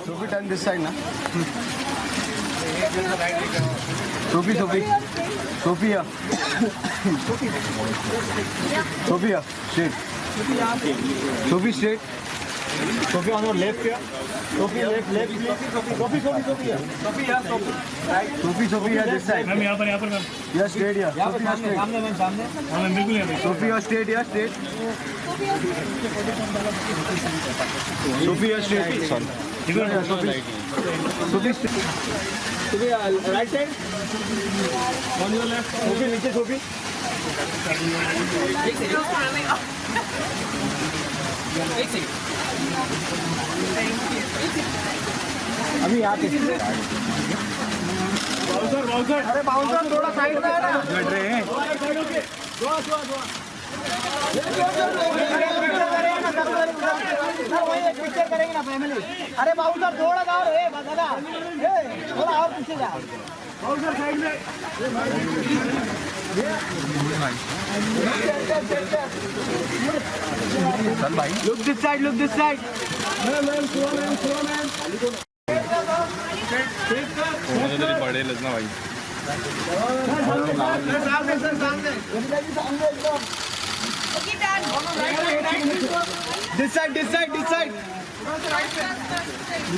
Sophie, turn this side, na. Sophie. Sophia. Sophia, straight. Sophie, straight. Sophie on your left here. Sophie left, please. Sophie here. Sophie here, right. Sophie, here, this side. Ma'am यहाँ पर ma'am Yeah, straight here. यहाँ पर Sophie, सामने straight. सामने ma'am सामने. हाँ ma'am बिल्कुल यहाँ पे Sophie, straight here, straight. Sophie, straight. Sorry. Sophie, straight. Sophie right side. On your left. Sophie नीचे Sophie. अभी यहाँ पे बाउंसर अरे बाउंसर थोड़ा साइड में है ना. बैठ रहे हैं. पिक्चर करेंगे ना फैमिली. अरे बाउंसर थोड़ा और है दादा. थोड़ा और पीछे जा. बाउंसर साइड में चल भाई. Look this side. मैम तरी पडेलच ना भाई. This side.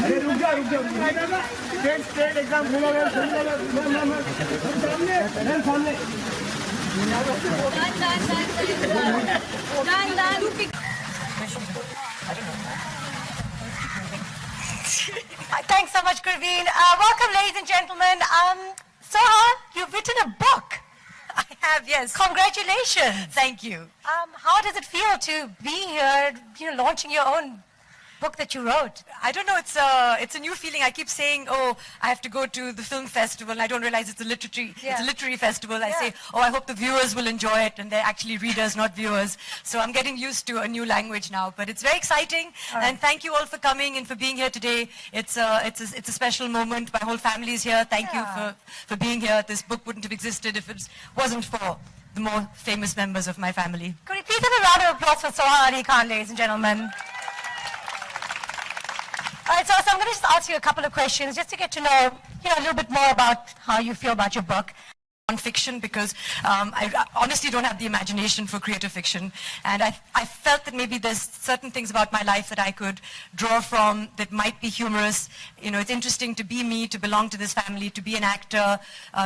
अरे रुक जा स्ट्रेट एकदम सामने Thanks so much, Gurveen. Welcome, ladies and gentlemen. Soha, you've written a book. I have, yes. Congratulations. Thank you. How does it feel to be here, launching your own book that you wrote? I don't know, it's a new feeling. I keep saying, oh, I have to go to the film festival, and I don't realize it's a literary festival. I say, oh, I hope the viewers will enjoy it, and they're actually readers, not viewers. So I'm getting used to a new language now, but it's very exciting. And thank you all for coming and for being here today. It's a special moment. My whole family is here. Thank you for being here. This book wouldn't have existed if it wasn't for the more famous members of my family. Could you please have a round of applause for Soha Ali Khan, ladies and gentlemen? All right, so I'm going to just ask you a couple of questions just to get to know, a little bit more about how you feel about your book. Non-fiction, because I honestly don't have the imagination for creative fiction, and I felt that maybe there's certain things about my life that I could draw from that might be humorous. It's interesting to be me, to belong to this family, to be an actor,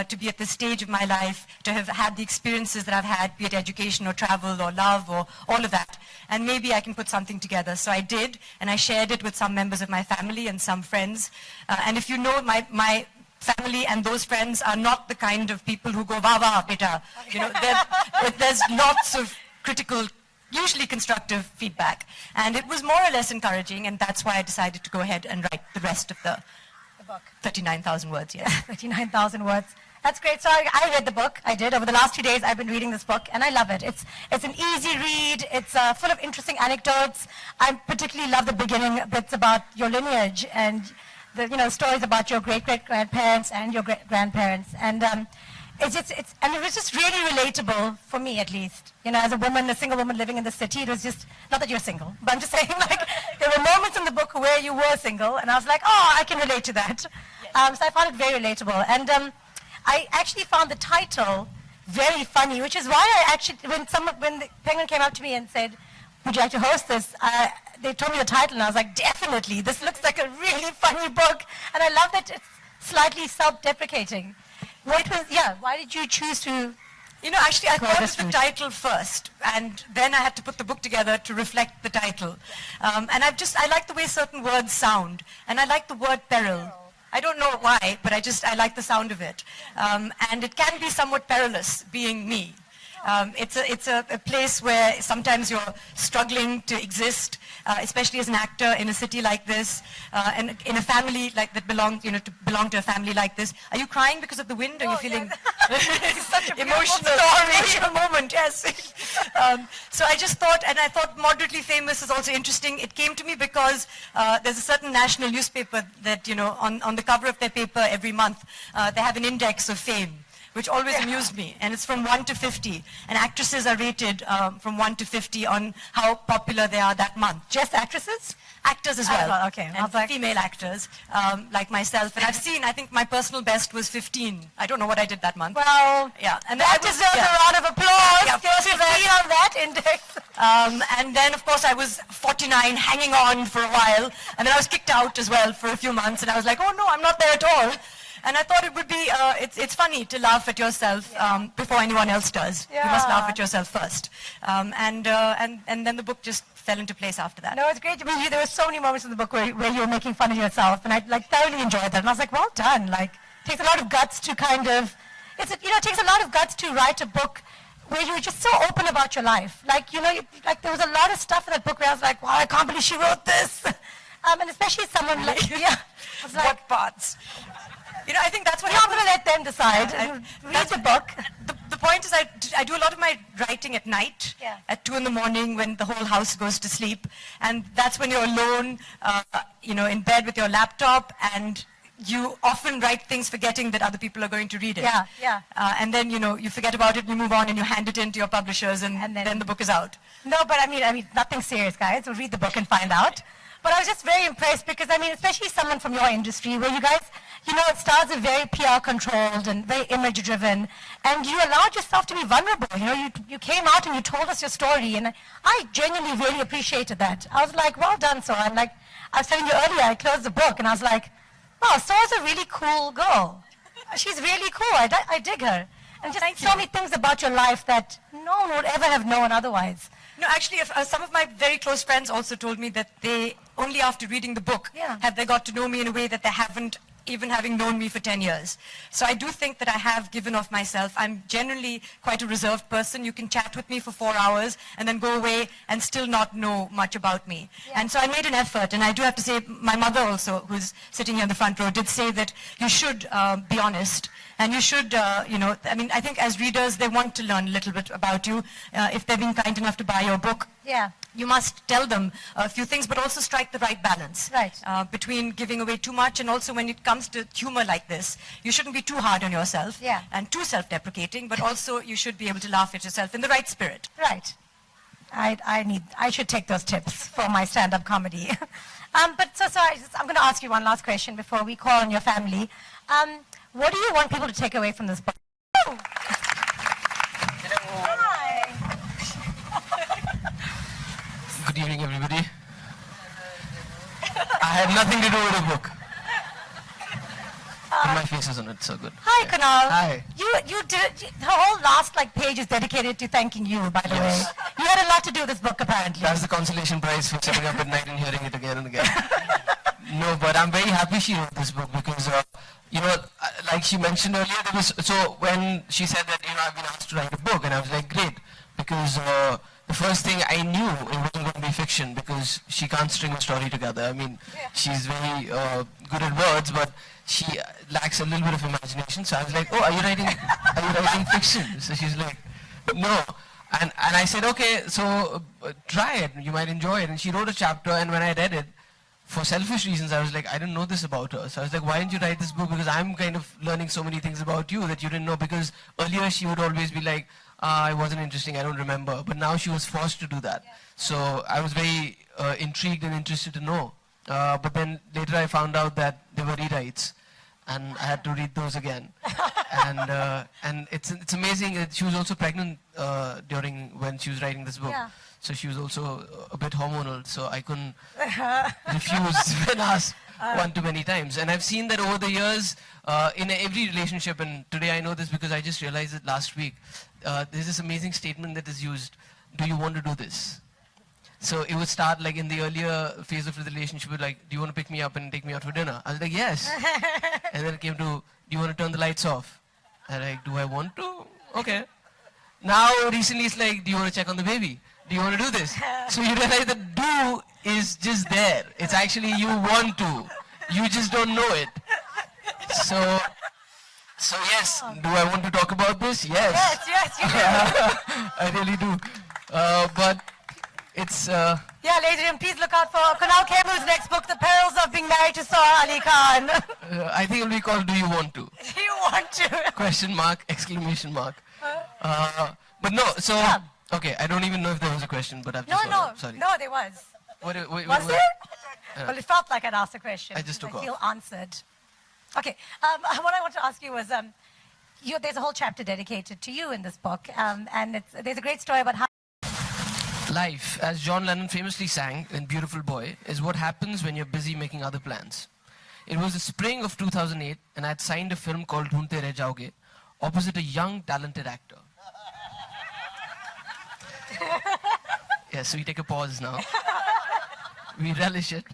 to be at this stage of my life, to have had the experiences that I've had, be it education or travel or love or all of that, and maybe I can put something together. So I did, and I shared it with some members of my family and some friends, and if you know my family and those friends are not the kind of people who go, wah, wah, beta. There's lots of critical, usually constructive feedback. And it was more or less encouraging, and that's why I decided to go ahead and write the rest of the book. 39,000 words, yes. 39,000 words. That's great. So I read the book. I did. Over the last 2 days, I've been reading this book, and I love it. It's an easy read. It's full of interesting anecdotes. I particularly love the beginning bits about your lineage and the stories about your great-great-grandparents and your great-grandparents. And it was just really relatable for me, at least. As a woman, a single woman living in the city, it was just, not that you're single, but I'm just saying, there were moments in the book where you were single, and I was like, oh, I can relate to that. Yes. So I found it very relatable. And I actually found the title very funny, which is why when the Penguin came up to me and said, would you like to host this? They told me the title, and I was like, definitely. This looks like a really funny book. And I love that it's slightly self-deprecating. Why did you choose to... Actually, I thought of the title first, and then I had to put the book together to reflect the title. And I like the way certain words sound, and I like the word peril. I don't know why, but I like the sound of it. And it can be somewhat perilous, being me. It's a place where sometimes you're struggling to exist, especially as an actor in a city like this, and in a family like that to belong to a family like this. Are you crying because of the wind? Are you feeling such a emotional moment? Yes. So I just thought, and I thought moderately famous is also interesting. It came to me because there's a certain national newspaper that on the cover of their paper every month they have an index of fame, which always amused me. And it's from 1 to 50. And actresses are rated from 1 to 50 on how popular they are that month. Just actresses? actors as well. Oh, okay. I And was like- female actors, like myself. And I've seen, I think my personal best was 15. I don't know what I did that month. Well, Yeah, and that I was- deserves yeah. a round of applause. Yeah, Yes, 15 on that index. And then, of course, I was 49, hanging on for a while. And then I was kicked out as well for a few months. And I was like, oh, no, I'm not there at all. And I thought it would be, it's funny to laugh at yourself before anyone else does. You must laugh at yourself first. And then the book just fell into place after that. No, it's great. I mean, there were so many moments in the book where you were making fun of yourself, and I thoroughly enjoyed that. And I was like, well done. Like, it takes a lot of guts to kind of, it takes a lot of guts to write a book where you're just so open about your life. Like, like there was a lot of stuff in that book where I was like, wow, I can't believe she wrote this. And especially someone like, I was like, What parts? I think that's what I'm happens. going to let them decide. Read the book. The point is I do a lot of my writing at night, Yeah. at 2 in the morning when the whole house goes to sleep. And that's when you're alone, in bed with your laptop, and you often write things forgetting that other people are going to read it. Yeah, yeah. And then, you forget about it, you move on and you hand it in to your publishers, and then the book is out. No, but I mean, nothing serious, guys. So read the book and find out. But I was just very impressed because, especially someone from your industry where you guys, stars are very PR controlled and very image driven, and you allowed yourself to be vulnerable. You came out and you told us your story, and I genuinely really appreciated that. I was like, well done, Soa. And like I was telling you earlier, I closed the book and I was like, wow, Soa's a really cool girl. She's really cool. I dig her. And just so many things about your life that no one would ever have known otherwise. No, actually, some of my very close friends also told me that they, only after reading the book, have they got to know me in a way that they haven't, even having known me for 10 years. So I do think that I have given of myself. I'm generally quite a reserved person. You can chat with me for 4 hours and then go away and still not know much about me. Yeah. And so I made an effort, and I do have to say, my mother also, who's sitting here in the front row, did say that you should be honest. And you should, I think as readers, they want to learn a little bit about you. If they've been kind enough to buy your book, you must tell them a few things, but also strike the right balance. Right. Between giving away too much, and also when it comes to humor like this, you shouldn't be too hard on yourself and too self-deprecating, but also you should be able to laugh at yourself in the right spirit. Right. I should take those tips for my stand-up comedy. I'm going to ask you one last question before we call on your family. What do you want people to take away from this book? Hi. Good evening, everybody. I had nothing to do with the book. And my face is on it, so good. Hi, Kunal. Hi. You did the whole last page is dedicated to thanking you. By the way, you had a lot to do with this book, apparently. That's the consolation prize for sitting up at night and hearing it again and again. No, but I'm very happy she wrote this book because, like she mentioned earlier, so when she said that, I've been asked to write a book, and I was like, great, because the first thing I knew it wasn't going to be fiction because she can't string a story together. I mean, she's very good at words, but she lacks a little bit of imagination. So I was like, oh, are you writing fiction? So she's like, no. And I said, okay, so try it. You might enjoy it. And she wrote a chapter, and when I read it, for selfish reasons, I was like, I didn't know this about her. So I was like, why didn't you write this book? Because I'm kind of learning so many things about you that you didn't know. Because earlier she would always be like, it wasn't interesting, I don't remember. But now she was forced to do that. So I was very intrigued and interested to know. But then later I found out that they were rewrites. And I had to read those again. And it's amazing that she was also pregnant when she was writing this book. Yeah. So she was also a bit hormonal, so I couldn't refuse when asked one too many times. And I've seen that over the years, in every relationship, and today I know this because I just realized it last week, there's this amazing statement that is used, do you want to do this? So it would start like in the earlier phase of the relationship with like, do you want to pick me up and take me out for dinner? I was like, yes. And then it came to, do you want to turn the lights off? And like, do I want to? Okay. Now recently it's like, do you want to check on the baby? Do you want to do this? So you realize that do is just there. It's actually you want to. You just don't know it. So yes, do I want to talk about this? Yes. Yes, you do. I really do. But it's... Yeah, ladies and gentlemen, please look out for Kunal Khemu's next book, The Perils of Being Married to Soa Ali Khan. I think it'll be called Do You Want To? Do you want to? Question mark, exclamation mark. But no, so... Okay, I don't even know if there was a question, but I've just... Sorry. No, there was. Was there? Well, it felt like I'd asked a question. I just took I feel off. answered. Okay. What I want to ask you was, there's a whole chapter dedicated to you in this book, and there's a great story about how. Life, as John Lennon famously sang in Beautiful Boy, is what happens when you're busy making other plans. It was the spring of 2008, and I had signed a film called Dhoondte Reh Jaoge opposite a young, talented actor. Yes, we take a pause now. We relish it,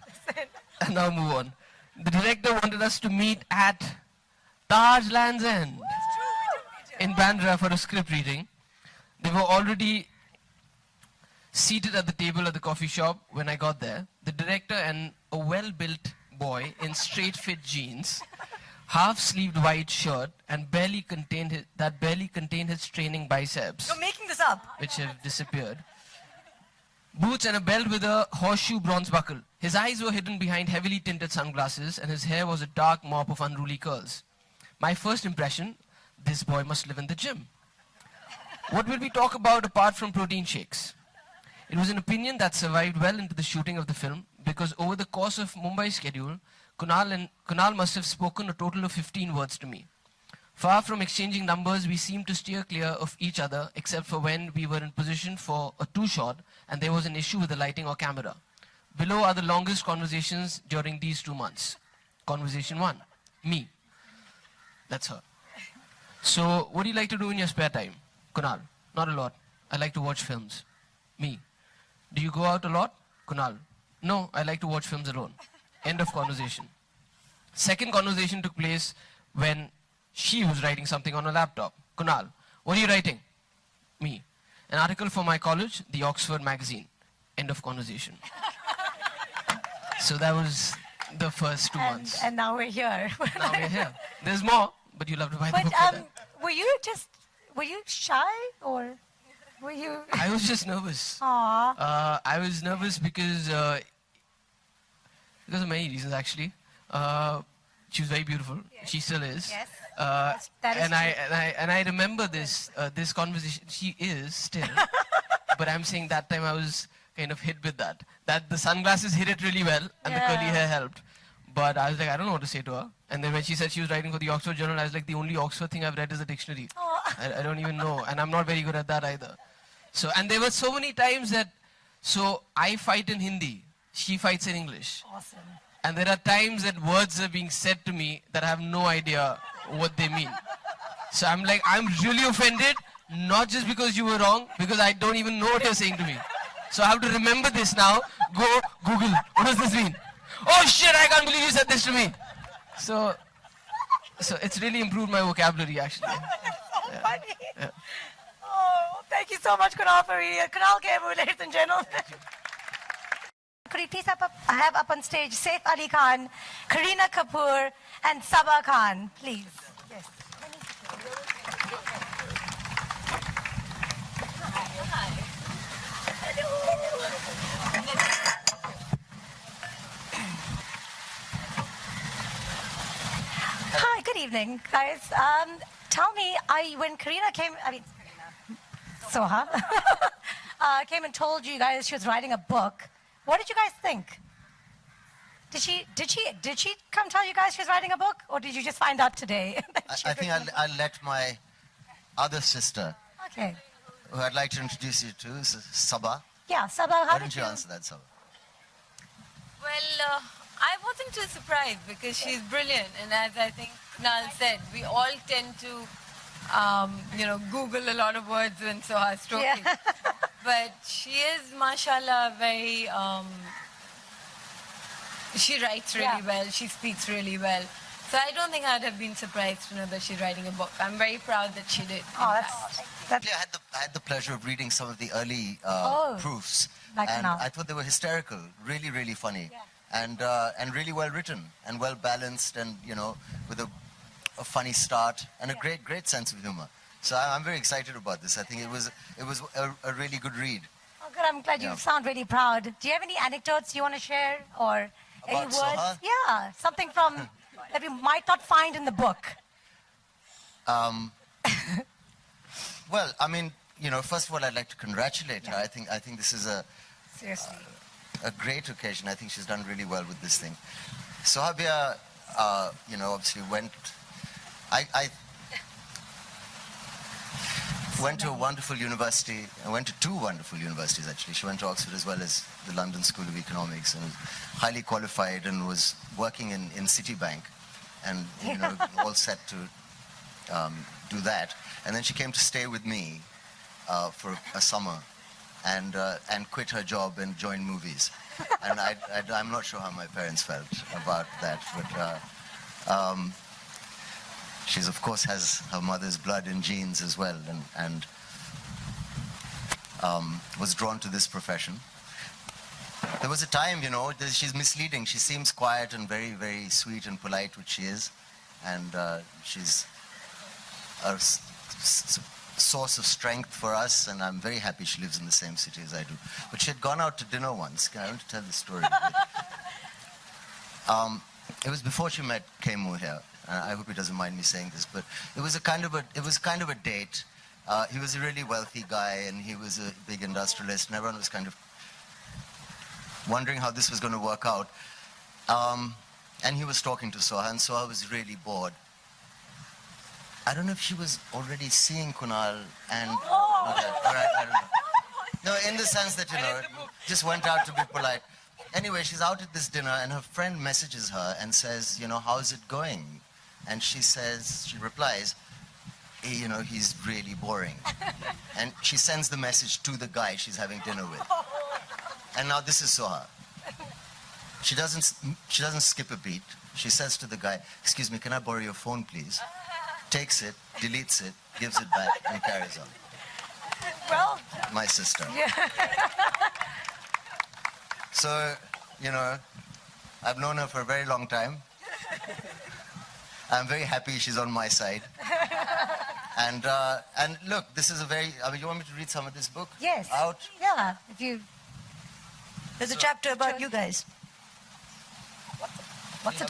and now move on. The director wanted us to meet at Taj Land's End in Bandra for a script reading. They were already seated at the table at the coffee shop when I got there. The director and a well-built boy in straight-fit jeans, half-sleeved white shirt, and barely contained his training biceps, You're making this up. which have disappeared. Boots and a belt with a horseshoe bronze buckle. His eyes were hidden behind heavily tinted sunglasses, and his hair was a dark mop of unruly curls. My first impression, this boy must live in the gym. What will we talk about apart from protein shakes? It was an opinion that survived well into the shooting of the film, because over the course of Mumbai's schedule, Kunal must have spoken a total of 15 words to me. Far from exchanging numbers, we seemed to steer clear of each other, except for when we were in position for a two-shot and there was an issue with the lighting or camera. Below are the longest conversations during these 2 months. Conversation 1, me. That's her. So, what do you like to do in your spare time? Kunal, not a lot. I like to watch films. Me. Do you go out a lot? Kunal. No, I like to watch films alone. End of conversation. Second conversation took place when she was writing something on a laptop. Kunal, what are you writing? Me. An article for my college, the Oxford magazine. End of conversation. So that was the first 2 months. And now we're here. Now we're here. There's more, but you'll have to buy the But book for that. were you shy or were you? I was just nervous. Aw. I was nervous because of many reasons actually. She was very beautiful. She still is. Yes. And That is I remember this conversation. She is still, but I'm saying that time I was kind of hit with that. That the sunglasses hit it really well, and the curly Yeah. hair helped. But I was like, I don't know what to say to her. And then when she said she was writing for the Oxford Journal, I was like, the only Oxford thing I've read is the dictionary. I don't even know, and I'm not very good at that either. So, and there were so many times that, so I fight in Hindi, she fights in English. Awesome. And there are times that words are being said to me that I have no idea what they mean. So I'm like, I'm really offended, not just because you were wrong, because I don't even know what you're saying to me. So I have to remember this now. Go Google, what does this mean? Oh shit, I can't believe you said this to me. So it's really improved my vocabulary actually. Funny. Oh, thank you so much, Kunal, for reading it. Kunal Khemu, ladies and gentlemen. Could you please have up on stage Saif Ali Khan, Kareena Kapoor, and Sabah Khan, please? Yes. Hi, good evening, guys. Tell me, when Kareena came, Soha, came and told you guys she was writing a book, what did you guys think? Did she come tell you guys she was writing a book, or did you just find out today? I think I'll let my other sister, Okay. who I'd like to introduce you to, is Sabah. Yeah, Sabah, how Why did don't you answer that, Sabah? Well, I wasn't too surprised because she's brilliant, and as I think Kunal said, we all tend to, Google a lot of words when Soha's talking. Yeah. But she is, mashallah, very. She writes really well. She speaks really well. So I don't think I'd have been surprised to know that she's writing a book. I'm very proud that she did. Oh, that's Actually, I had the pleasure of reading some of the early proofs, Like and now. I thought they were hysterical, really, really funny, and really well written and well balanced, and with a funny start and a great sense of humor. So I'm very excited about this. I think it was a really good read. Oh, good. I'm glad you sound really proud. Do you have any anecdotes you want to share, or any About words? Soha? Yeah, something from that we might not find in the book. Well, I mean, first of all, I'd like to congratulate her. I think this is Seriously. a great occasion. I think she's done really well with this thing. Sohabia, obviously I went to a wonderful university. I went to two wonderful universities, actually. She went to Oxford as well as the London School of Economics, and was highly qualified and was working in Citibank and, all set to do that. And then she came to stay with me for a summer and quit her job and join movies. And I'm not sure how my parents felt about that, but she's, of course, has her mother's blood and genes as well, and was drawn to this profession. There was a time, she's misleading. She seems quiet and very, very sweet and polite, which she is. And she's a source of strength for us, and I'm very happy she lives in the same city as I do. But she had gone out to dinner once. I want to tell the story a bit. It was before she met Kemu here. I hope he doesn't mind me saying this, but it was kind of a date. He was a really wealthy guy, and he was a big industrialist, and everyone was kind of wondering how this was going to work out. And he was talking to Soha, and Soha was really bored. I don't know if she was already seeing Kunal and... Okay, all right, I don't know. No, in the sense that, just went out to be polite. Anyway, she's out at this dinner, and her friend messages her and says, how's it going? And she replies, hey, he's really boring. And she sends the message to the guy she's having dinner with. And now this is Soha. She doesn't skip a beat. She says to the guy, excuse me, can I borrow your phone, please? Takes it, deletes it, gives it back, and carries on. Well, my sister. Yeah. So, I've known her for a very long time. I'm very happy she's on my side. And look, this is you want me to read some of this book? Yes. Out? Yeah, There's a chapter about you guys. What's it?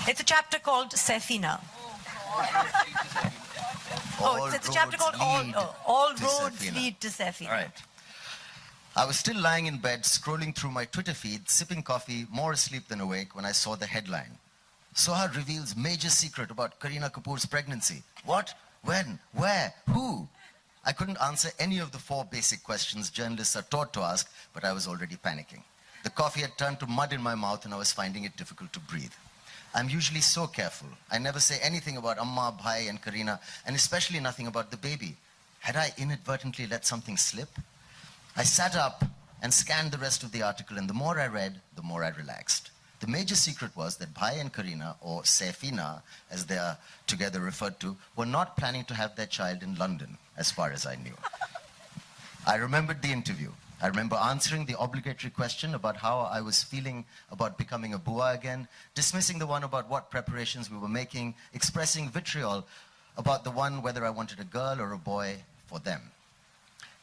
It's a chapter called Safina. It's a chapter called All Roads Lead to Safina. All right. I was still lying in bed, scrolling through my Twitter feed, sipping coffee, more asleep than awake, when I saw the headline. Soha reveals major secret about Kareena Kapoor's pregnancy. What? When? Where? Who? I couldn't answer any of the 4 basic questions journalists are taught to ask, but I was already panicking. The coffee had turned to mud in my mouth, and I was finding it difficult to breathe. I'm usually so careful. I never say anything about Amma, Bhai, and Kareena, and especially nothing about the baby. Had I inadvertently let something slip? I sat up and scanned the rest of the article, and the more I read, the more I relaxed. The major secret was that Bhai and Kareena, or Safina, as they are together referred to, were not planning to have their child in London, as far as I knew. I remembered the interview. I remember answering the obligatory question about how I was feeling about becoming a bua again, dismissing the one about what preparations we were making, expressing vitriol about the one whether I wanted a girl or a boy for them.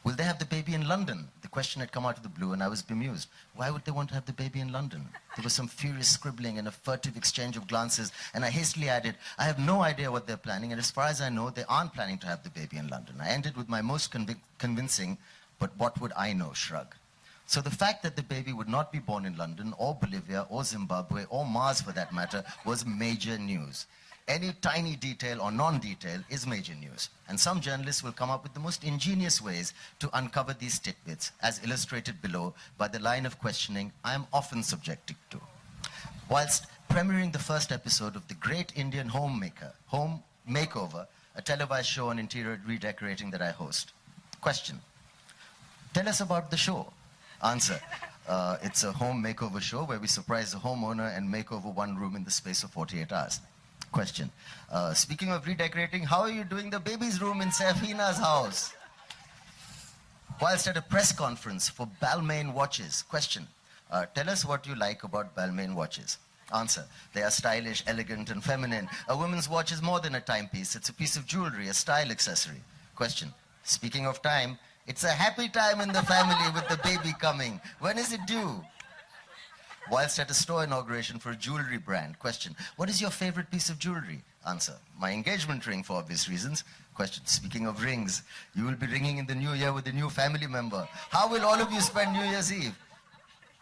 Will they have the baby in London? The question had come out of the blue, and I was bemused. Why would they want to have the baby in London? There was some furious scribbling and a furtive exchange of glances, and I hastily added, I have no idea what they're planning, and as far as I know, they aren't planning to have the baby in London. I ended with my most convincing, but what would I know, shrug. So the fact that the baby would not be born in London, or Bolivia, or Zimbabwe, or Mars for that matter, was major news. Any tiny detail or non-detail is major news. And some journalists will come up with the most ingenious ways to uncover these tidbits, as illustrated below by the line of questioning I am often subjected to. Whilst premiering the first episode of The Great Indian Home Makeover, a televised show on interior redecorating that I host. Question. Tell us about the show. Answer. It's a home makeover show where we surprise the homeowner and make over one room in the space of 48 hours. Question. Speaking of redecorating, how are you doing the baby's room in Safina's house? Whilst at a press conference for Balmain watches. Question. Tell us what you like about Balmain watches. Answer. They are stylish, elegant, and feminine. A woman's watch is more than a timepiece. It's a piece of jewelry, a style accessory. Question. Speaking of time, it's a happy time in the family with the baby coming. When is it due? Whilst at a store inauguration for a jewelry brand. Question. What is your favorite piece of jewelry? Answer, my engagement ring for obvious reasons. Question, speaking of rings, you will be ringing in the new year with a new family member. How will all of you spend New Year's Eve?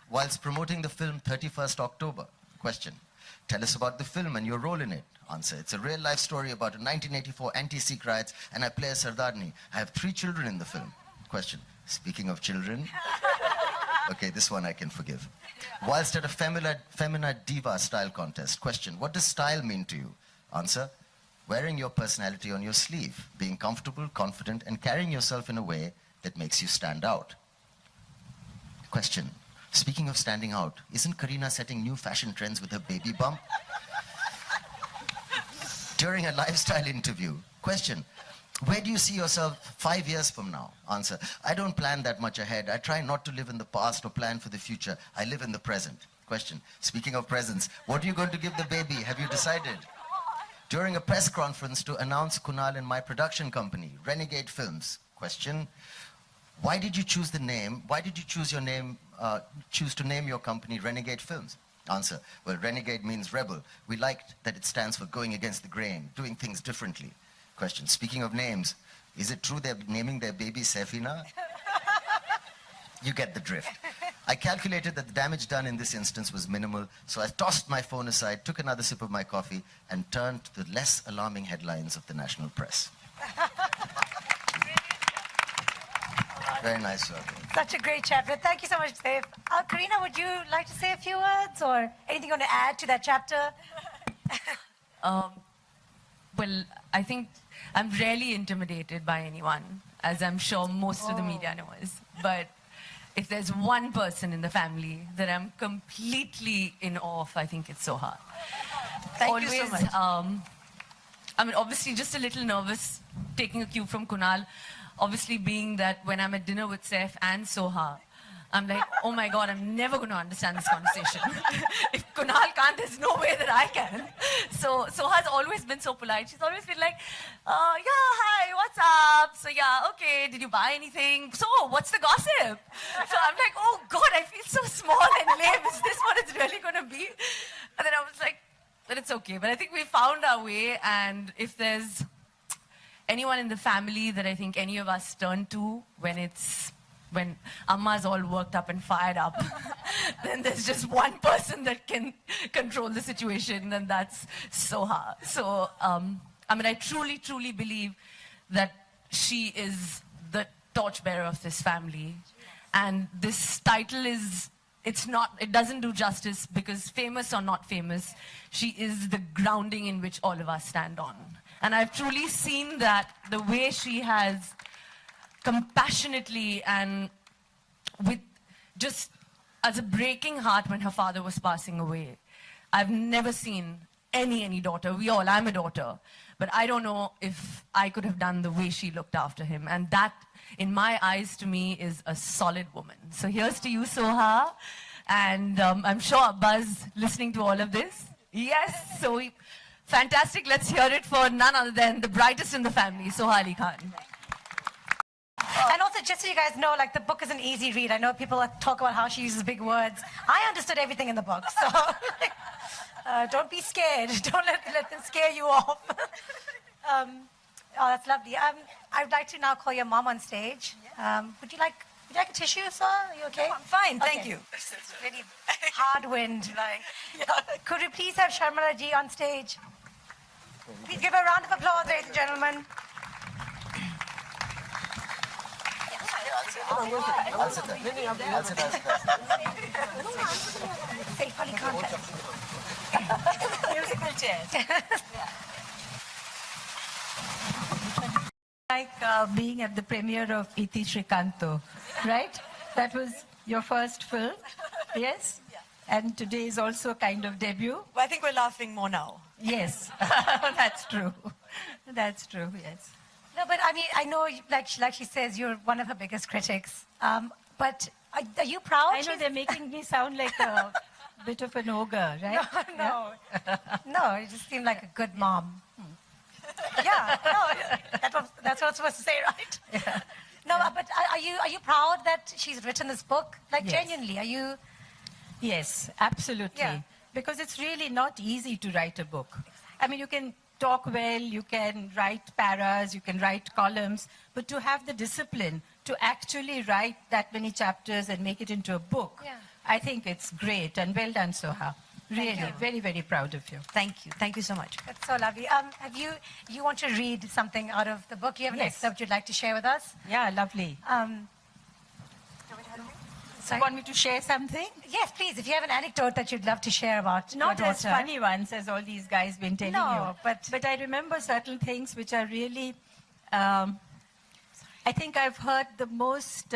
Whilst promoting the film 31st October. Question, tell us about the film and your role in it. Answer, it's a real life story about a 1984 anti-Sikh riots and I play a Sardarni. I have 3 children in the film. Question, speaking of children. Okay, this one I can forgive. Whilst at a Femina Diva style contest. Question, what does style mean to you? Answer, wearing your personality on your sleeve, being comfortable, confident, and carrying yourself in a way that makes you stand out. Question, speaking of standing out, isn't Kareena setting new fashion trends with her baby bump? During a lifestyle interview. Question, where do you see yourself 5 years from now? Answer, I don't plan that much ahead. I try not to live in the past or plan for the future. I live in the present. Question, speaking of presents, what are you going to give the baby? Have you decided? During a press conference to announce Kunal and my production company, Renegade Films. Question, why did you choose the name? Why did you choose your name, choose to name your company Renegade Films? Answer, well, renegade means rebel. We liked that it stands for going against the grain, doing things differently. Question, speaking of names, is it true they're naming their baby Safina? You get the drift. I calculated that the damage done in this instance was minimal, so I tossed my phone aside, took another sip of my coffee, and turned to the less alarming headlines of the national press. Very nice work. Such a great chapter. Thank you so much, Dave. Kareena, would you like to say a few words or anything you want to add to that chapter? Well, I think I'm rarely intimidated by anyone, as I'm sure most of the media knows. But if there's one person in the family that I'm completely in awe of, I think it's Soha. Thank you so much. I mean, obviously, just a little nervous, taking a cue from Kunal. Obviously, being that when I'm at dinner with Saif and Soha, I'm like, oh my God, I'm never going to understand this conversation. If Kunal can't, there's no way that I can. So Soha's always been so polite. She's always been like, yeah, hi, what's up? So yeah, okay, did you buy anything? So what's the gossip? So I'm like, oh God, I feel so small and lame. Is this what it's really going to be? And then I was like, but it's okay. But I think we found our way, and if there's anyone in the family that I think any of us turn to when Amma's all worked up and fired up, then there's just one person that can control the situation, and that's Soha. So, I mean, I truly, truly believe that she is the torchbearer of this family. And this title it doesn't do justice, because famous or not famous, she is the grounding in which all of us stand on. And I've truly seen that the way she has compassionately and with just as a breaking heart when her father was passing away. I've never seen any daughter. I'm a daughter, but I don't know if I could have done the way she looked after him. And that, in my eyes, to me, is a solid woman. So here's to you, Soha. And I'm sure Buzz listening to all of this. Yes, so fantastic. Let's hear it for none other than the brightest in the family, Soha Ali Khan. And also, just so you guys know, like, the book is an easy read. I know people talk about how she uses big words. I understood everything in the book, so don't be scared. Don't let them scare you off. Oh, that's lovely. I'd like to now call your mom on stage. Would you like a tissue, sir? Are you okay? No, I'm fine, thank Okay. you. It's really hard wind. Could we please have Sharmila ji on stage? Please give her a round of applause, ladies and gentlemen. I'll sit there. Saif Ali Khan. Musical chairs. Like being at the premiere of Iti Srikanto, right? That was your first film, yes? And today is also a kind of debut. Well, I think we're laughing more now. Yes, that's true. That's true, yes. No, but I mean, I know, like she says, you're one of her biggest critics. But are you proud? I know they're making me sound like a bit of an ogre, right? No. No, you just seem like a good mom. Yeah, no, that's what I'm supposed to say, right? Yeah. No, but are you proud that she's written this book? Like, Yes. genuinely, are you? Yes, absolutely. Yeah. Because it's really not easy to write a book. I mean, you can talk well, you can write paras, you can write columns, but to have the discipline to actually write that many chapters and make it into a book, I think it's great, and well done, Soha. Really, very, very proud of you. Thank you. Thank you so much. That's so lovely. You want to read something out of the book? You have an excerpt you'd like to share with us? Yeah, lovely. So you want me to share something? Yes, please. If you have an anecdote that you'd love to share about Not your as daughter. funny ones as all these guys been telling you. But I remember certain things which are really, I think I've heard the most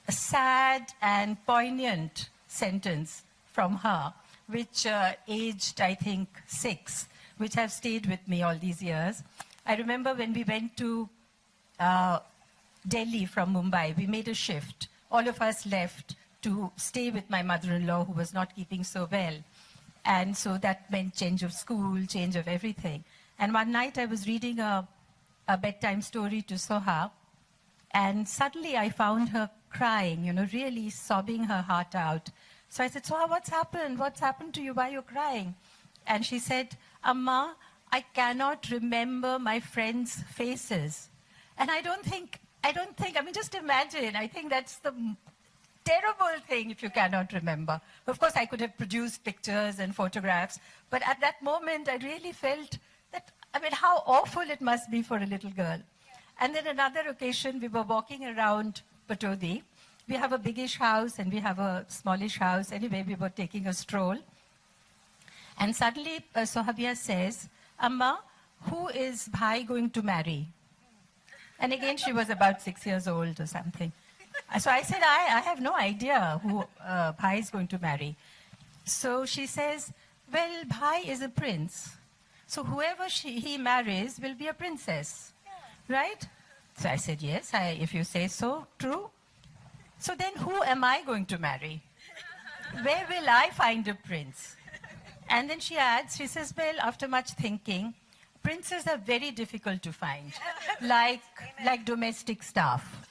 sad and poignant sentence from her, which aged, I think, 6, which have stayed with me all these years. I remember when we went to Delhi from Mumbai, we made a shift. All of us left to stay with my mother-in-law, who was not keeping so well. And so that meant change of school, change of everything. And one night I was reading a bedtime story to Soha, and suddenly I found her crying, really sobbing her heart out. So I said, Soha, what's happened? What's happened to you? Why are you crying? And she said, Amma, I cannot remember my friends' faces. And I don't think, just imagine, I think that's the terrible thing if you cannot remember. Of course, I could have produced pictures and photographs, but at that moment, I really felt that, how awful it must be for a little girl. And then another occasion, we were walking around Patodi. We have a biggish house and we have a smallish house. Anyway, we were taking a stroll. And suddenly, Sohabia says, Amma, who is Bhai going to marry? And again, she was about 6 years old or something. So I said, I have no idea who Bhai is going to marry. So she says, well, Bhai is a prince. So whoever he marries will be a princess, right? So I said, yes, if you say so, true. So then who am I going to marry? Where will I find a prince? And then she adds, she says, well, after much thinking, princes are very difficult to find, like domestic staff.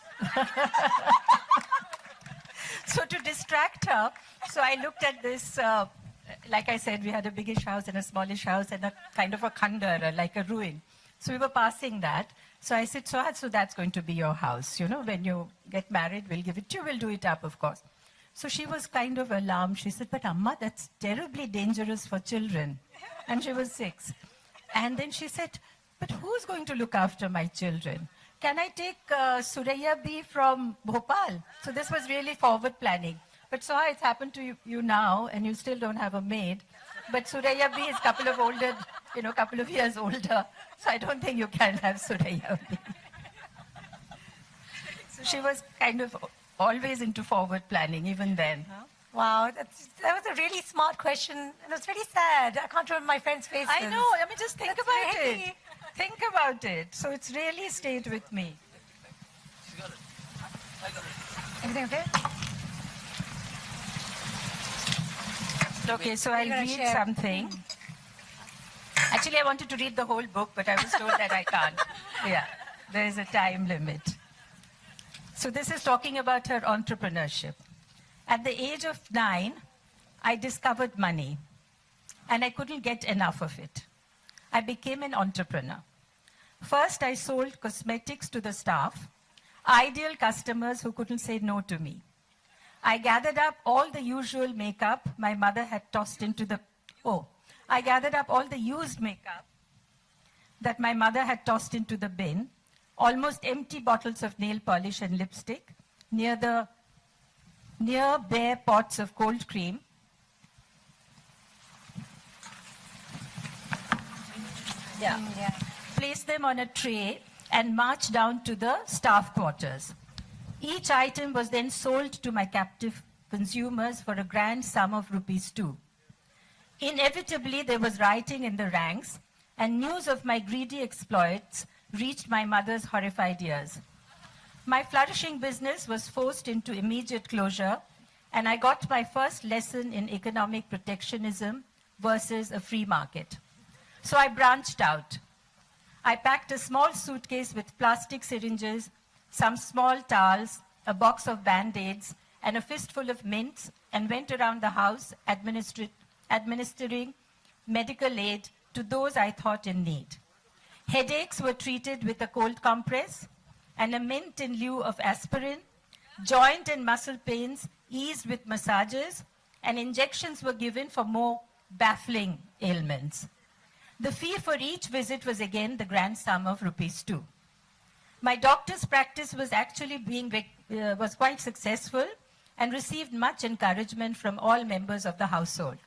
So to distract her, so I looked at this, like I said, we had a biggish house and a smallish house and a kind of a khandar, like a ruin. So we were passing that. So I said, so that's going to be your house. When you get married, we'll give it to you. We'll do it up, of course. So she was kind of alarmed. She said, but Amma, that's terribly dangerous for children. And she was 6. And then she said, but who's going to look after my children? Can I take Suraya B from Bhopal? So this was really forward planning. But Soha, it's happened to you now, and you still don't have a maid. But Suraya B is a couple of years older. So I don't think you can have Suraya B. So she was kind of always into forward planning, even then. Wow, that was a really smart question, and it's really sad. I can't remember my friends' faces. I know. Just think about it. Think about it. So it's really stayed with me. Everything okay? Okay, so I'll read something. Actually, I wanted to read the whole book, but I was told that I can't. Yeah, there is a time limit. So this is talking about her entrepreneurship. At the age of 9, I discovered money, and I couldn't get enough of it. I became an entrepreneur. First, I sold cosmetics to the staff, ideal customers who couldn't say no to me. I gathered up all the usual makeup my mother had tossed into the... I gathered up all the used makeup that my mother had tossed into the bin, almost empty bottles of nail polish and lipstick, near bare pots of cold cream. Placed them on a tray and marched down to the staff quarters. Each item was then sold to my captive consumers for a grand sum of ₹2. Inevitably, there was rioting in the ranks, and news of my greedy exploits reached my mother's horrified ears. My flourishing business was forced into immediate closure, and I got my first lesson in economic protectionism versus a free market. So I branched out. I packed a small suitcase with plastic syringes, some small towels, a box of Band-Aids, and a fistful of mints, and went around the house administering medical aid to those I thought in need. Headaches were treated with a cold compress and a mint in lieu of aspirin. Joint and muscle pains eased with massages, and injections were given for more baffling ailments. The fee for each visit was again the grand sum of ₹2. My doctor's practice was actually was quite successful and received much encouragement from all members of the household.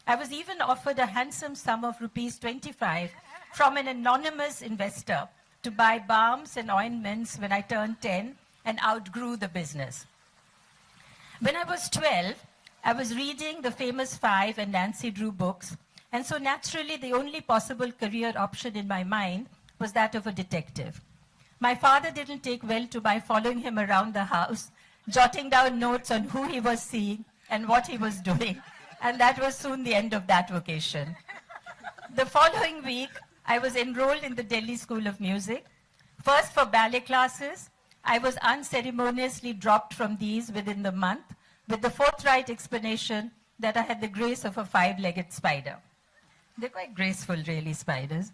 I was even offered a handsome sum of ₹25 from an anonymous investor to buy balms and ointments when I turned 10 and outgrew the business. When I was 12, I was reading the famous Five and Nancy Drew books, and so naturally the only possible career option in my mind was that of a detective. My father didn't take well to my following him around the house, jotting down notes on who he was seeing and what he was doing, and that was soon the end of that vocation. The following week, I was enrolled in the Delhi School of Music. First for ballet classes, I was unceremoniously dropped from these within the month with the forthright explanation that I had the grace of a five-legged spider. They're quite graceful, really, spiders.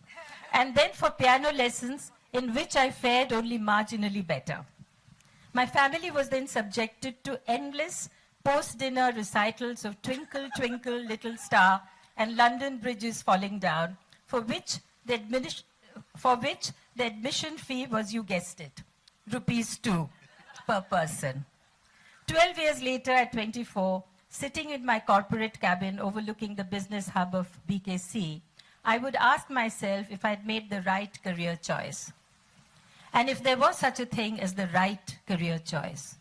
And then for piano lessons, in which I fared only marginally better. My family was then subjected to endless post-dinner recitals of Twinkle, Twinkle, Little Star and London Bridges Falling Down, for which the admission fee was, you guessed it, ₹2 per person. 12 years later, at 24, sitting in my corporate cabin overlooking the business hub of BKC, I would ask myself if I'd made the right career choice. And if there was such a thing as the right career choice.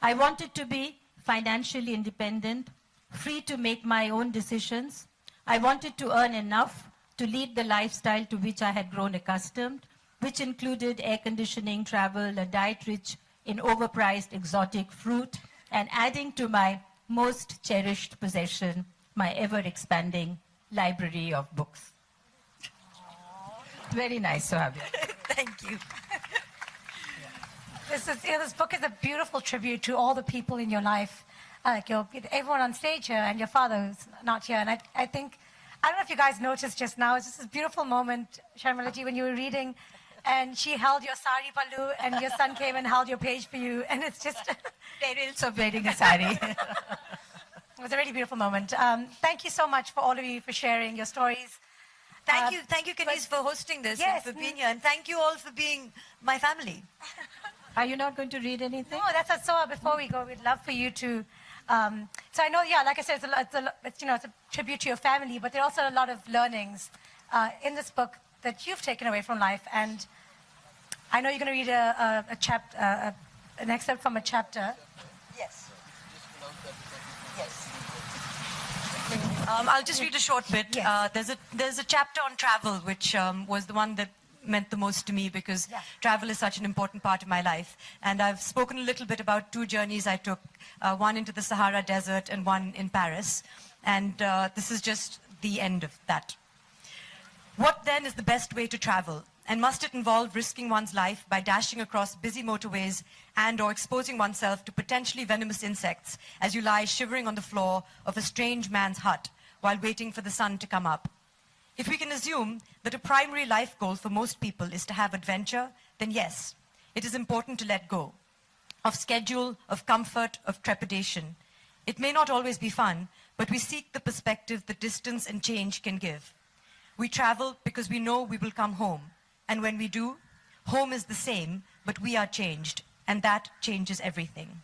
I wanted to be financially independent, free to make my own decisions. I wanted to earn enough to lead the lifestyle to which I had grown accustomed, which included air conditioning, travel, a diet rich in overpriced exotic fruit, and adding to my most cherished possession, my ever-expanding library of books. Very nice to have you. Thank you. This book is a beautiful tribute to all the people in your life, like everyone on stage here and your father who's not here. And I think, I don't know if you guys noticed just now, it's just this beautiful moment, Sharmilaji, when you were reading, and she held your sari pallu, and your son came and held your page for you, and it's just perils of wearing a sari. It was a really beautiful moment. Thank you so much for all of you for sharing your stories. Thank you, Kenise, for hosting this and for being here, and thank you all for being my family. Are you not going to read anything? No, that's so. Before we go, we'd love for you to. So I know, yeah, like I said, it's a tribute to your family, but there are also a lot of learnings in this book that you've taken away from life. And I know you're going to read an excerpt from a chapter. Yes. Yes. I'll just read a short bit. Yes. There's a chapter on travel, which was the one that meant the most to me because travel is such an important part of my life. And I've spoken a little bit about two journeys I took, one into the Sahara Desert and one in Paris. And this is just the end of that. What then is the best way to travel? And must it involve risking one's life by dashing across busy motorways and or exposing oneself to potentially venomous insects as you lie shivering on the floor of a strange man's hut while waiting for the sun to come up? If we can assume that a primary life goal for most people is to have adventure, then yes, it is important to let go of schedule, of comfort, of trepidation. It may not always be fun, but we seek the perspective that distance and change can give. We travel because we know we will come home. And when we do, home is the same, but we are changed, and that changes everything.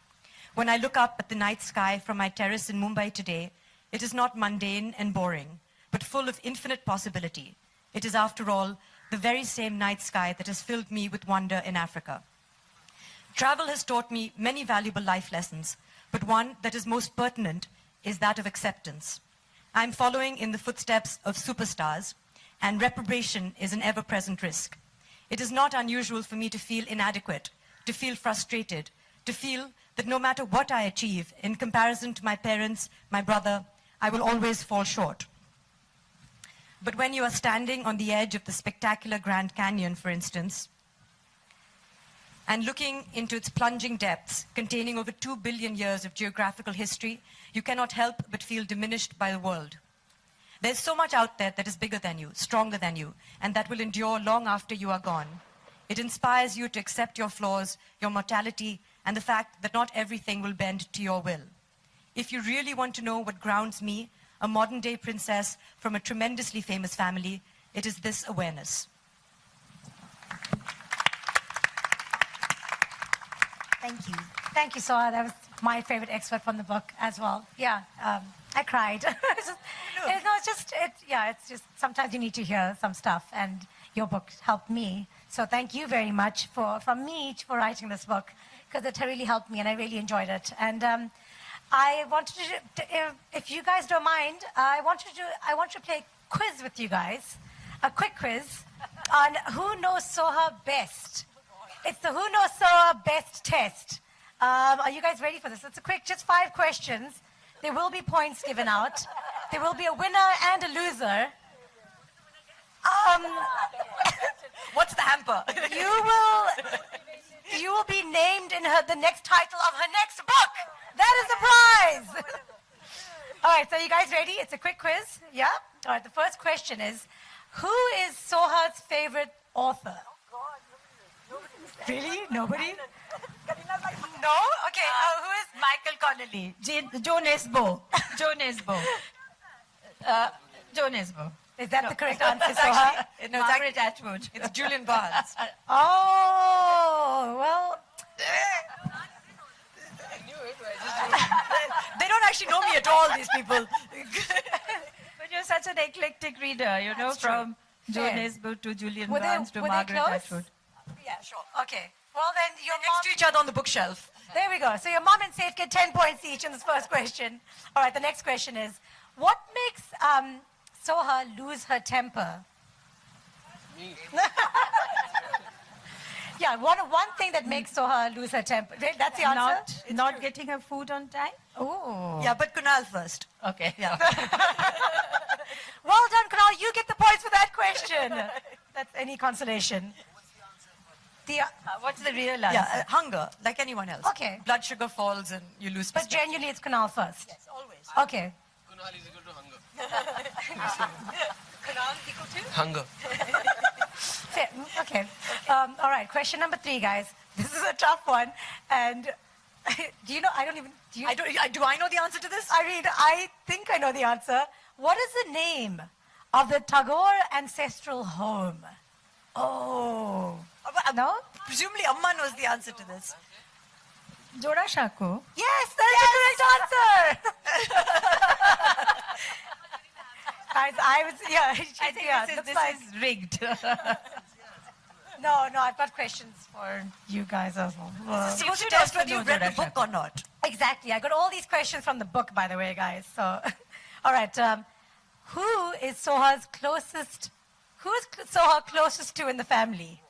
When I look up at the night sky from my terrace in Mumbai today, it is not mundane and boring, but full of infinite possibility. It is, after all, the very same night sky that has filled me with wonder in Africa. Travel has taught me many valuable life lessons, but one that is most pertinent is that of acceptance. I'm following in the footsteps of superstars, and reprobation is an ever-present risk. It is not unusual for me to feel inadequate, to feel frustrated, to feel that no matter what I achieve, in comparison to my parents, my brother, I will always fall short. But when you are standing on the edge of the spectacular Grand Canyon, for instance, and looking into its plunging depths, containing over 2 billion years of geographical history, you cannot help but feel diminished by the world. There's so much out there that is bigger than you, stronger than you, and that will endure long after you are gone. It inspires you to accept your flaws, your mortality, and the fact that not everything will bend to your will. If you really want to know what grounds me, a modern-day princess from a tremendously famous family, it is this awareness. Thank you. Thank you, Soha. That was my favorite excerpt from the book as well. Yeah, I cried. It's just sometimes you need to hear some stuff, and your book helped me. So thank you very much from me for writing this book, because it really helped me, and I really enjoyed it. And I wanted to, if you guys don't mind, I want to play a quiz with you guys, a quick quiz on who knows Soha best. It's the Who Knows Soha Best test. Are you guys ready for this? It's a quick, just 5 questions. There will be points given out. There will be a winner and a loser. What's the hamper? You will be named in the next title of her next book. That is the prize. All right, so you guys ready? It's a quick quiz. Yeah? All right, the first question is, who is Soha's favorite author? Really? Nobody? No? Okay, who is? Michael Connelly. Joe Nesbo. Joe Nesbo. Joe Nesbo. Is that the correct answer, It's Soha? actually, Margaret Atwood. it's Julian Barnes. Oh, well. They don't actually know me at all, these people. But you're such an eclectic reader, you know, from Joe Fair. Nesbo to Julian Were they- Barnes to were they Margaret close? Atwood. Yeah, sure. Okay. Well, then your Next to each other on the bookshelf. There we go. So your mom and Saif get 10 points each in this first question. All right, the next question is, what makes Soha lose her temper? Yeah, one thing that makes Soha lose her temper. Right, that's the answer? Not getting her food on time? Oh. Yeah, but Kunal first. Okay. Yeah. Well done, Kunal. You get the points for that question. That's any consolation. What's the real answer? Yeah, hunger, like anyone else. Okay. Blood sugar falls and you lose But perspective. genuinely, it's Kunal first. Yes, always. Okay. Kunal is equal to hunger. Kunal equal to? Hunger. Fair. Okay. All right. Question number 3, guys. This is a tough one. And do you know? I don't even. Do I know the answer to this? I think I know the answer. What is the name of the Tagore Ancestral Home? Oh. No? Presumably Amma knows the answer to this. Joda Shako. Yes, that is the correct answer. Guys, I was, yeah. I think looks this like- is rigged. No, I've got questions for you guys as well. So you should test whether you've read the book or not. Exactly. I got all these questions from the book, by the way, guys. So, all right. Who is Soha closest to in the family?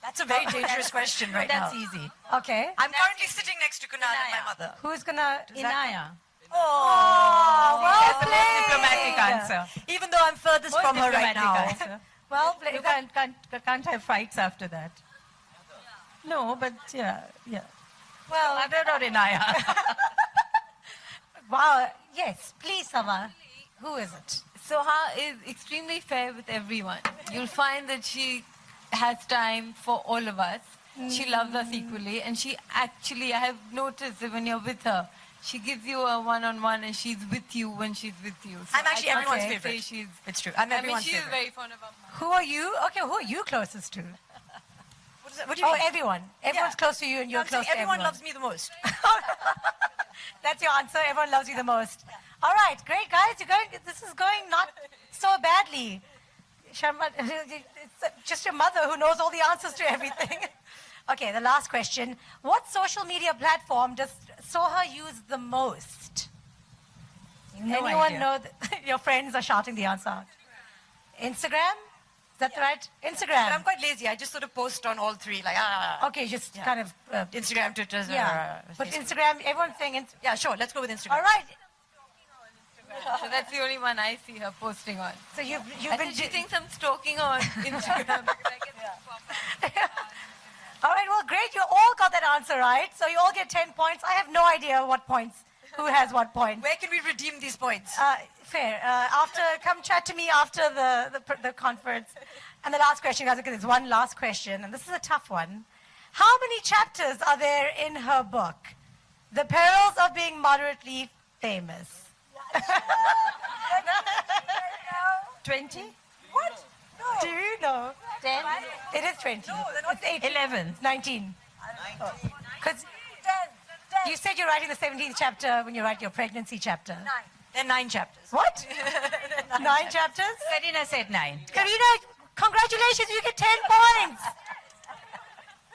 That's a very dangerous question right now. That's easy. Okay. I'm currently sitting next to Kunal and my mother. Who's gonna? Inaya. Oh, well That's the most played. diplomatic answer. Even though I'm furthest Most from her right diplomatic now. answer. Well played. You can't have fights after that. No, but yeah. Well, Mother or Inaya? wow. Yes, please, Sama. Who is it? Soha is extremely fair with everyone. You'll find that she has time for all of us. She loves us equally, and she actually, I have noticed that when you're with her, she gives you a one-on-one, and she's with you when she's with you. So I'm actually I everyone's can't favorite. say she's. It's true. I'm everyone's she's favorite. very fond of her. Who are you? Okay, who are you closest to? What do you Oh, mean? everyone. Everyone's close to you, and you're I'm saying close to everyone everyone. loves me the most. That's your answer. Everyone loves you the most. All right, great guys. This is going not so badly. Sharma, it's just your mother who knows all the answers to everything. Okay, the last question. What social media platform does Soha use the most? No Anyone idea. know? Your friends are shouting the answer out. Instagram? Is that right? Instagram. But I'm quite lazy. I just sort of post on all three. Like, Okay, just kind of. Instagram, Twitter, Yeah. But Facebook. Instagram, everyone's saying. Yeah, sure. Let's go with Instagram. All right. So that's the only one I see her posting on. So you've I been. think she thinks I'm stalking her on Instagram. All right, well, great. You all got that answer right. So you all get 10 points. I have no idea what points who has what point. Where can we redeem these points? Fair. Come chat to me after the conference. And the last question, guys, because there's one last question, and this is a tough one. How many chapters are there in her book? The Perils of Being Moderately Famous. 20? What? No. Do you know? 10? It is 20. No, they're not 18. 11. 19. Because you said you're writing the 17th chapter when you write your pregnancy chapter. 9. There are 9 chapters. What? 9 chapters? Karina said 9. Karina, congratulations, you get 10 points.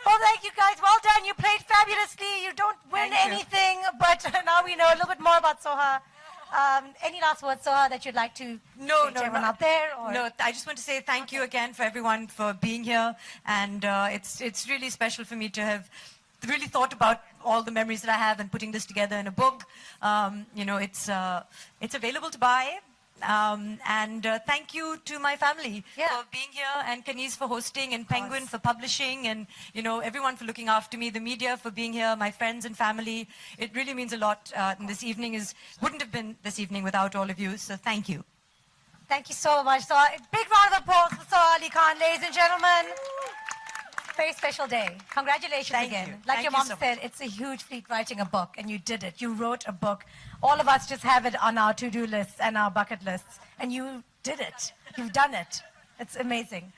Well, thank you guys. Well done. You played fabulously. You don't win anything, but now we know a little bit more about Soha. Any last words, Soha, that you'd like to say to everyone out there? Or? No, I just want to say thank you again for everyone for being here. And it's really special for me to have really thought about all the memories that I have and putting this together in a book. It's available to buy. Thank you to my family for being here, and Kanis for hosting, and Penguin for publishing, and everyone for looking after me, the media for being here, my friends and family. It really means a lot. And this evening wouldn't have been this evening without all of you. So thank you. Thank you so much. So, big round of applause for Soha Ali Khan, ladies and gentlemen. Very special day. Congratulations again. Like your mom said, it's a huge feat writing a book, and you did it. You wrote a book. All of us just have it on our to-do lists and our bucket lists, and you did it. You've done it. It's amazing.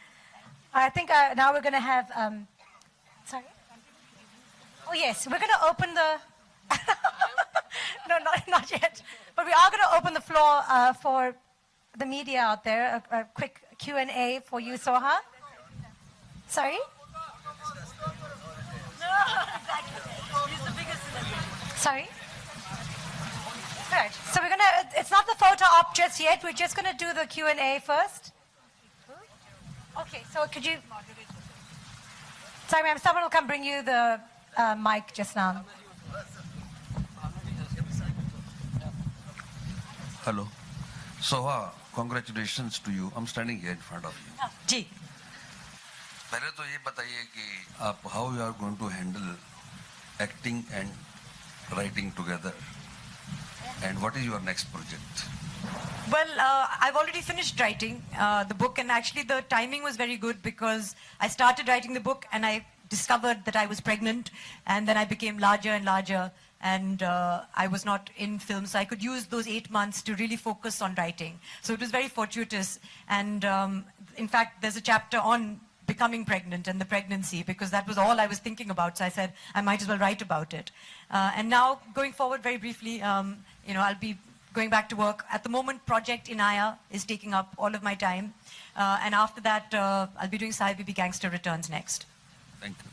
I think now we're going to have... sorry? Oh, yes. We're going to open the... no, not yet. But we are going to open the floor for the media out there. A quick Q&A for you, Soha. Sorry? Sorry? Right. So we're gonna. It's not the photo op just yet. We're just gonna do the Q&A first. Okay. So could you? Sorry, ma'am. Someone will come bring you the mic just now. Hello. Soha, congratulations to you. I'm standing here in front of you. Ji. पहले तो ये बताइए कि आप how you are going to handle acting and writing together, and what is your next project? Well, I've already finished writing the book, and actually the timing was very good because I started writing the book and I discovered that I was pregnant, and then I became larger and larger, and I was not in film, so I could use those 8 months to really focus on writing. So it was very fortuitous, and in fact there's a chapter on becoming pregnant and the pregnancy, because that was all I was thinking about. So I said I might as well write about it. And now going forward, very briefly, I'll be going back to work. At the moment, Project Inaya is taking up all of my time. And after that, I'll be doing Sai Bibi Gangster Returns next. Thank you.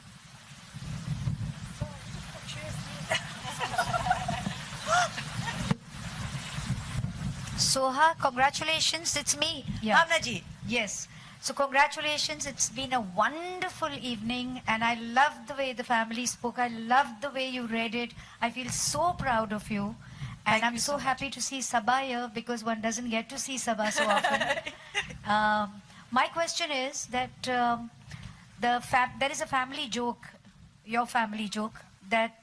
Soha, congratulations. It's me. Bhavna ji. Yes. So congratulations, it's been a wonderful evening, and I loved the way the family spoke. I loved the way you read it. I feel so proud of you. And I'm so happy to see Sabah here, because one doesn't get to see Sabah so often. My question is that there is a family joke, your family joke, that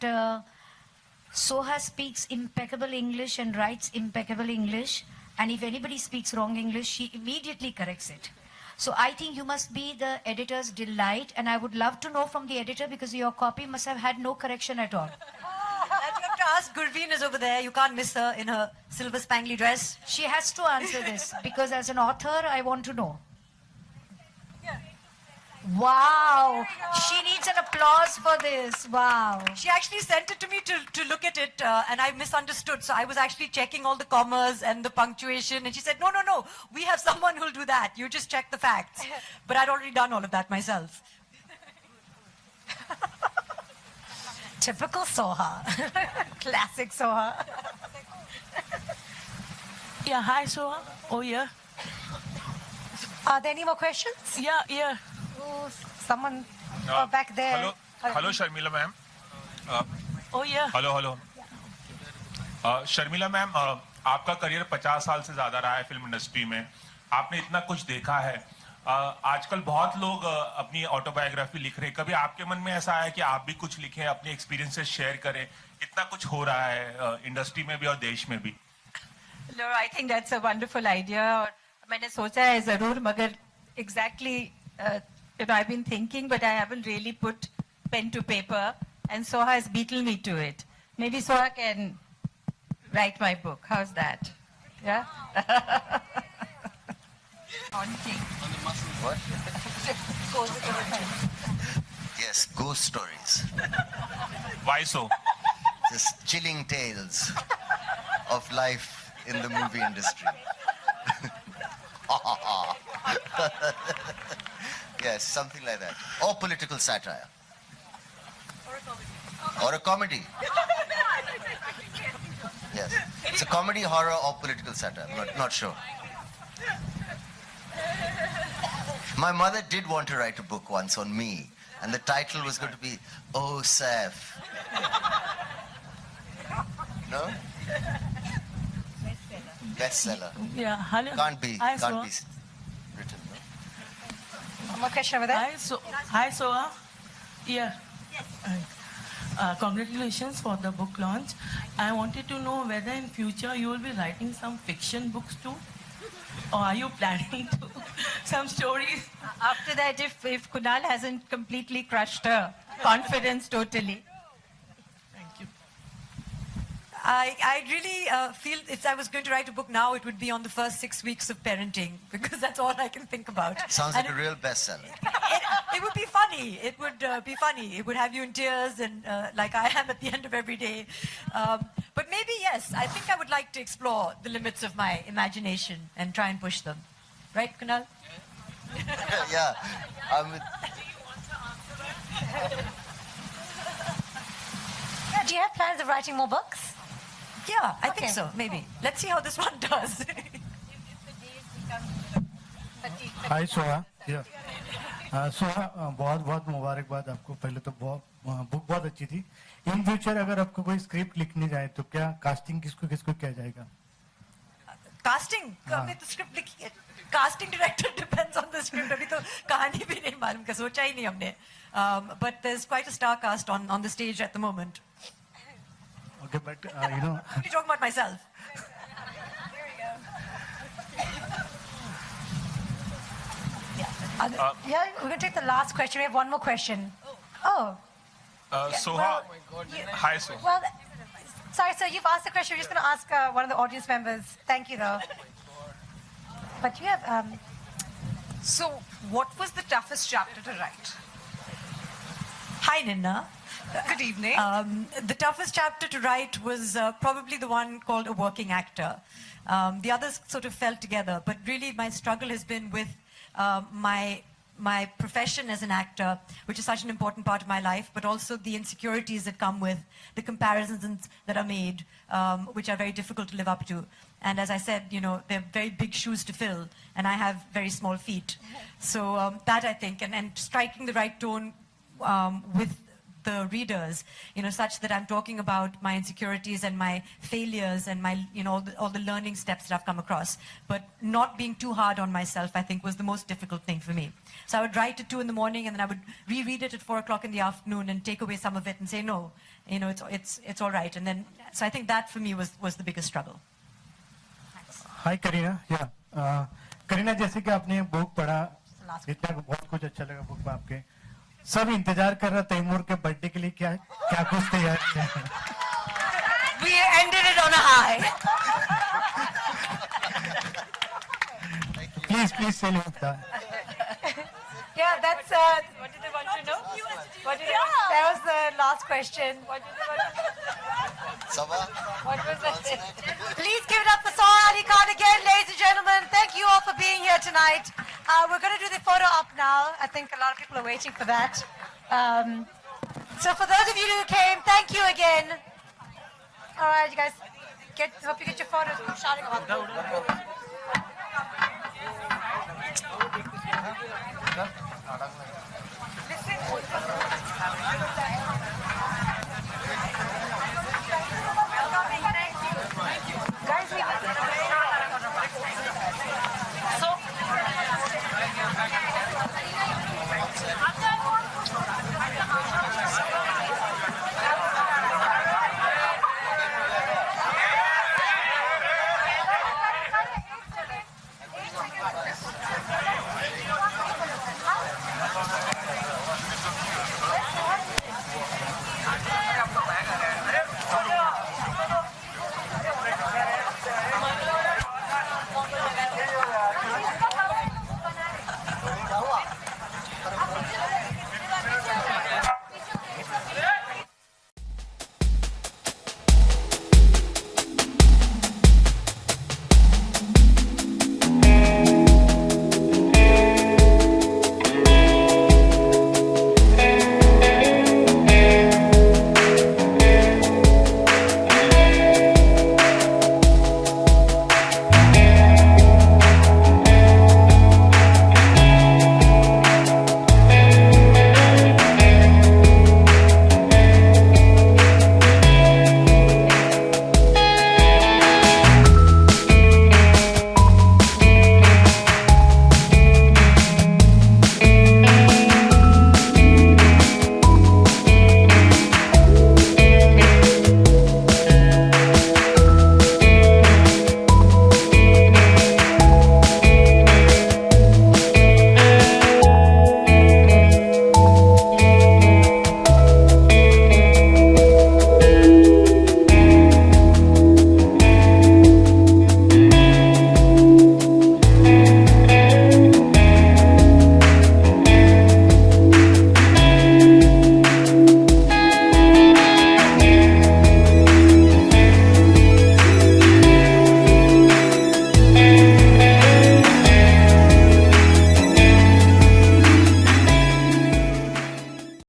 Soha speaks impeccable English and writes impeccable English, and if anybody speaks wrong English, she immediately corrects it. So I think you must be the editor's delight, and I would love to know from the editor, because your copy must have had no correction at all. That you have to ask. Gurveen is over there. You can't miss her in her silver spangly dress. She has to answer this, because as an author, I want to know. Wow, she needs an applause for this. Wow. She actually sent it to me to look at it, and I misunderstood. So I was actually checking all the commas and the punctuation, and she said, no, we have someone who'll do that. You just check the facts. But I'd already done all of that myself. Typical Soha. Classic Soha. Yeah, hi Soha. Oh yeah. Are there any more questions? Yeah. Someone back there. Hello, Sharmila ma'am. Oh yeah. Hello. Sharmila ma'am, आपका career 50 साल से ज्यादा रहा है film industry में. आपने इतना कुछ देखा है. आजकल बहुत लोग अपनी ऑटोबायोग्राफी लिख रहे हैं, कभी आपके मन में ऐसा आया कि आप भी कुछ लिखें, अपने एक्सपीरियंसेस शेयर करें? इतना कुछ हो रहा है इंडस्ट्री में भी और देश में भी. No, I think that's a wonderful idea. और मैंने सोचा है जरूर, मगर exactly, I've been thinking, but I haven't really put pen to paper, and Soha has beaten me to it. Maybe Soha can write my book. How's that? Yeah? What? Yes, ghost stories. Why so? Just chilling tales of life in the movie industry. Yes, something like that. Or political satire. Or a comedy. Yes. It's a comedy, horror, or political satire. Not sure. My mother did want to write a book once on me, and the title was going to be Oh Saif. No? Bestseller. Yeah, hello. Can't be Hi, written. No? One more question over there. Hi, Soha. Yeah. Congratulations for the book launch. I wanted to know whether in future you will be writing some fiction books too, or are you planning to some stories? After that, if Kunal hasn't completely crushed her confidence totally. I really feel if I was going to write a book now, it would be on the first 6 weeks of parenting, because that's all I can think about. Sounds like a real bestseller. It would be funny. It would be funny. It would have you in tears, and like I am at the end of every day. But maybe, yes, I think I would like to explore the limits of my imagination and try and push them. Right, Kunal? Yeah. I'm with... Do you have plans of writing more books? Yeah, I think so, maybe. Let's see how this one does. Hi, Soha. Yeah. Soha, बहुत बहुत मुबारकबाद आपको. पहले तो book बहुत अच्छी थी. In future अगर आपको कोई स्क्रिप्ट लिखनी जाए तो क्या कास्टिंग किसको किया जाएगा? कास्टिंग? हमने तो स्क्रिप्ट लिखी है. Casting director depends on the script. अभी तो कहानी भी नहीं मालूम, का सोचा ही नहीं हमने. But there's quite a star cast on the stage at the moment. Okay, but you know. I'm talking about myself. Yeah, we're going to take the last question. We have one more question. Oh. Soha. Hi, Soha. Well, sorry, sir, you've asked the question. We're just going to ask one of the audience members. Thank you, though. But you have... So, what was the toughest chapter to write? Hi, Ninna. Good evening. The toughest chapter to write was probably the one called A Working Actor. The others sort of fell together, but really my struggle has been with my profession as an actor, which is such an important part of my life, but also the insecurities that come with the comparisons that are made, which are very difficult to live up to. And as I said, you know, they're very big shoes to fill, and I have very small feet. So that, I think, and striking the right tone with the readers, you know, such that I'm talking about my insecurities and my failures and my, you know, all the learning steps that I've come across. But not being too hard on myself, I think, was the most difficult thing for me. So I would write at 2 in the morning, and then I would reread it at 4 o'clock in the afternoon and take away some of it and say, no, you know, it's all right. And then, so I think that for me was the biggest struggle. Hi, Karina. Yeah. Karina, जैसे कि आपने book पढ़ा, इतना बहुत कुछ अच्छा लगा book में आपके. सब इंतजार कर रहा तैमूर के बर्थडे के लिए क्या कुछ तैयार किया है? We ended it on a high. Please say that. Yeah, that's... what did they want to know? That was the last question. What did they want to know? What was that? Please give it up for Soha Ali Khan again, ladies and gentlemen. Thank you all for being here tonight. We're going to do the photo op now. I think a lot of people are waiting for that. So for those of you who came, thank you again. All right, you guys, hope you get your photos. I'm shouting about them.